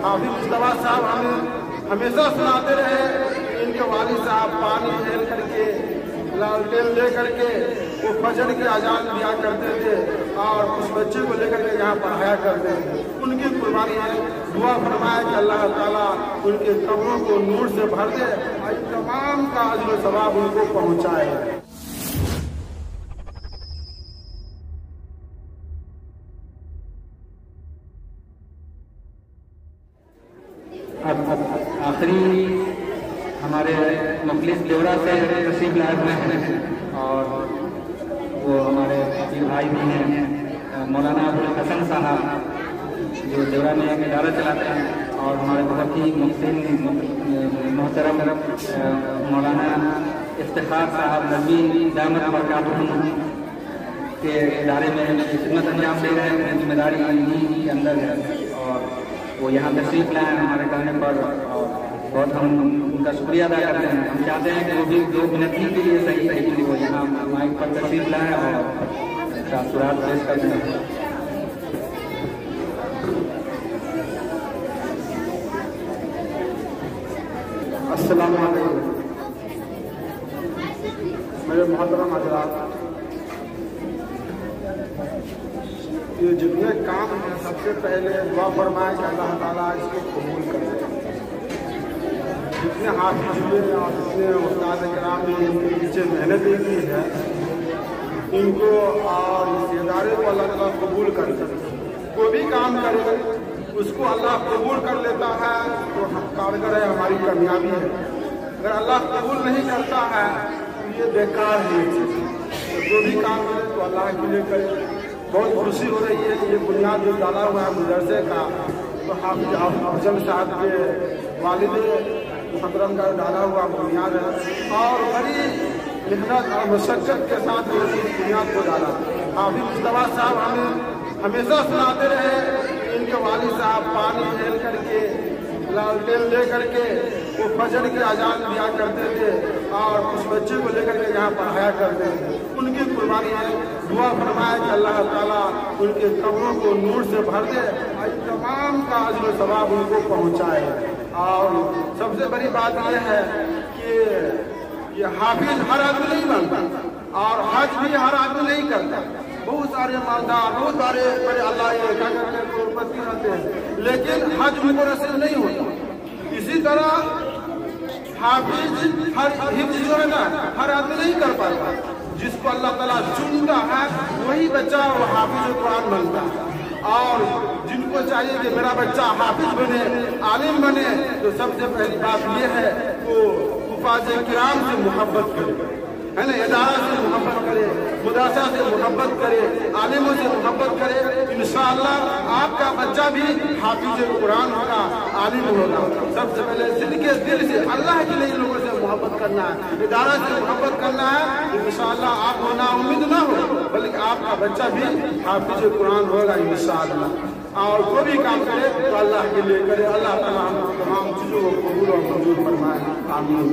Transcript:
हाफिज मुस्तफा साहब हमें हमेशा सुनाते रहे। इनके वालिद साहब पानी हेल करके लालटेन ले करके वो फजर की अजान दिया करते थे और उस बच्चे को लेकर के यहाँ पढ़ाया करते थे। उनकी कुर्बानी है। दुआ फरमाया कि अल्लाह ताला उनके कब्रों को नूर से भर दे और तमाम का अजर सवाब उनको पहुँचाए। अब आखिरी हमारे मुखलिस देवरा से तशरीफ लाए हुए हैं और वो हमारे भाई भी हैं मौलाना अबुल हसन साहब, जो देवरा में एक इदारा चलाते हैं और हमारे बहुत ही मुहसिन मोहतरम मौलाना इफ्तिखार साहब नज़वी दामत बरकातुहुम के इदारे में खिदमत अंजाम दे रहे हैं। जिम्मेदारी इन्हीं के अंदर है और वो यहाँ तशरीफ लाए हैं हमारे कहने पर और बहुत हम उनका शुक्रिया अदा करते हैं। हम चाहते हैं कि वो भी 2 मिनट के लिए सही वो यहाँ माइक पर तशरीफ लाएं और तासुरात पेश करते हैं। अस्सलाम वालेकुम मेरे मोहतरम हज़रात, ये जितने काम हैं सबसे पहले दुआ फरमाए कि अल्लाह ताला इसको कबूल करे। जितने हाफिज हुए और जितने उस्ताद किराम ने इनके पीछे मेहनत की है, इनको और इस इदारे को अल्लाह ताला कबूल कर सकते। कोई भी काम करे उसको अल्लाह कबूल कर लेता है तो हम कारगर है, हमारी कामयाबी है। अगर अल्लाह कबूल नहीं करता है तो ये बेकार है। तो जो भी काम करे तो अल्लाह के लिए करे। बहुत खुशी हो रही है कि ये बुनियाद जो डाला हुआ है मदरसे का, तो हाफिज अफजल साहब के वालिद मुहतरम का डाला हुआ बुनियाद है और बड़ी मेहनत और मशक्क़त के साथ इस बुनियाद को डाला। हाफिज मुस्तफा साहब हमें हमेशा सुनाते रहे। इनके वालिद साहब पानी हेल करके लालटेन ले करके वो फजर की अजान दिया करते थे और उस बच्चे को लेकर के यहाँ पढ़ाया करते थे। उनकी कुर्बानी है। दुआ फरमाया कि अल्लाह ताला उनके कब्रों को नूर से भर दे और तमाम का अजर सवाब उनको पहुँचाए। और सबसे बड़ी बात यह है कि ये हाफिज हर आदमी नहीं बनता और हज भी हर आदमी नहीं करता। बहुत सारे मालदार, बहुत सारे बड़े अल्लाह ये क्या करते हैं करोड़पति रहते हैं, लेकिन हज उनको नसीब नहीं होता। इसी तरह हाफिज हर हिफ्ज जो है ना हर आदमी नहीं कर पाता। जिसको अल्लाह ताला चुनता है वही बच्चा वो हाफिज कुरान बनता है। और जिनको चाहिए कि मेरा बच्चा हाफिज बने, आलिम बने, तो सबसे पहली बात यह है वो हुफ़ाज़ किराम से मोहब्बत करे, है ना, इदारा से मोहब्बत करे, मदरसा से मोहब्बत करे, आलिमों से मोहब्बत करे। इंशाअल्लाह आपका बच्चा भी हाफिज कुरान होगा, आलिम होगा। सबसे पहले दिल से अल्लाह के लिए लोगों से मोहब्बत करना है, इदारा से मोहब्बत करना है। इंशाअल्लाह आप ना उम्मीद ना हो बल्कि आपका बच्चा भी हाफिज कुरान होगा इंशाअल्लाह। और कोई भी काम करे तो अल्लाह के लिए करे। अल्लाह ताला हम तमाम चीज़ों को कबूल और मंजूर फरमाए। आमीन।